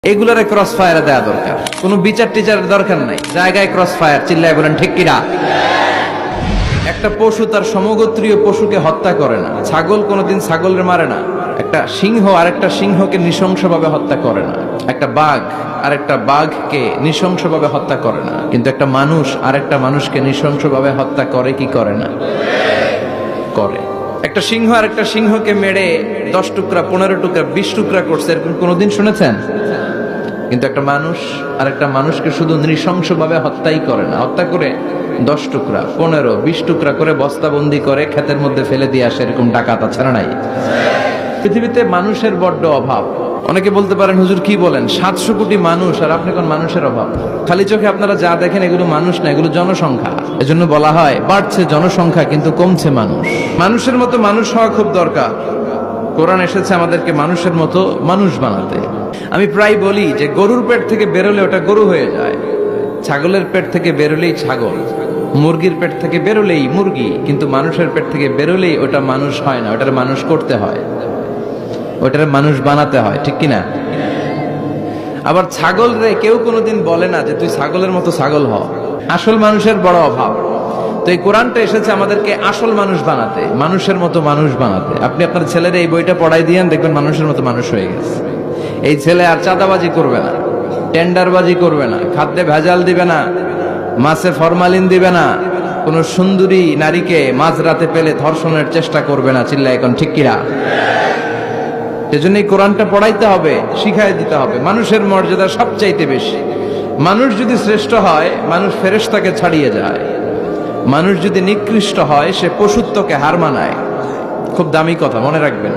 এগুলোরে cross ফায়ারে দেওয়া দরকার, কোনো বিচার টিচারের দরকার নাই, জায়গায় ক্রস ফায়ার। চিল্লায় বলেন ঠিক কিনা? একটা পশু তার সমগোত্রীয় পশুকে হত্যা করে না। ছাগল কোনোদিন ছাগলের মারে না। একটা সিংহ আরেকটা সিংহকে নৃশংসভাবে হত্যা করে না। একটা বাঘ আরেকটা বাঘকে নৃশংসভাবে হত্যা করে না। কিন্তু একটা মানুষ আরেকটা মানুষকে নৃশংসভাবে হত্যা করে কি করে না? করে। একটা সিংহ আরেকটা সিংহকে মেরে 10 টুকরা 15 টুকরা 20 টুকরা করছে, এরকম কোনোদিন শুনেছেন? কিন্তু একটা মানুষ আরেকটা মানুষকে শুধু নৃশংসভাবে হত্যাই করে না, হত্যা করে 10 টুকরা 15 20 টুকরা করে বস্তাবন্দি করে ক্ষেতের মধ্যে ফেলে দিয়ে আসে। এরকম ডাকাত আছে না নাই? পৃথিবীতে মানুষের বড্ড অভাব। অনেকে বলতে পারেন, হুজুর কি বলেন, 700 কোটি মানুষ আর আপনি কোন মানুষের অভাব? খালি চোখে আপনারা যা দেখেন এগুলো মানুষ না, এগুলো জনসংখ্যা। এজন্য বলা হয় বাড়ছে জনসংখ্যা কিন্তু কমছে মানুষ। মানুষের মতো মানুষ হওয়া খুব দরকার। কোরআন এসেছে আমাদেরকে মানুষের মতো মানুষ বানাতে। আমি প্রায় বলি যে গরুর পেট থেকে বেরোলে ওটা গরু হয়ে যায়, ছাগলের পেট থেকে বেরোলেই ছাগল, মুরগির পেট থেকে বেরোলেই মুরগি, কিন্তু মানুষের পেট থেকে বেরোলেই ওটা মানুষ হয় না, ওটার মানুষ করতে হয়, ওটার মানুষ বানাতে হয়, ঠিক কিনা? আবার ছাগল রে কেউ কোনোদিন বলে না যে তুই ছাগলের মতো ছাগল হ। আসল মানুষের বড় অভাব। তো এই কোরআনটা এসেছে আমাদেরকে আসল মানুষ বানাতে, মানুষের মতো মানুষ বানাতে। আপনি আপনার ছেলের এই বইটা পড়াই দিয়েন, দেখবেন মানুষের মতো মানুষ হয়ে গেছে। এই ছেলে আর চাঁদাবাজি করবে না, টেন্ডারবাজি করবে না, খাদ্যে ভেজাল দিবে না, মাছে ফরমালিন দিবে না, কোন সুন্দরী নারীকে মাঝরাতে পেলে ধর্ষণের চেষ্টা করবে না। চিল্লা এখন ঠিক কিনা? এজন্য এই কোরআনটা পড়াইতে হবে, শিখাই দিতে হবে। মানুষের মর্যাদা সবচাইতে বেশি। মানুষ যদি শ্রেষ্ঠ হয়, মানুষ ফেরেশতাকে ছাড়িয়ে যায়। মানুষ যদি নিকৃষ্ট হয়, সে পশুত্বকে হার মানায়। খুব দামি কথা, মনে রাখবেন।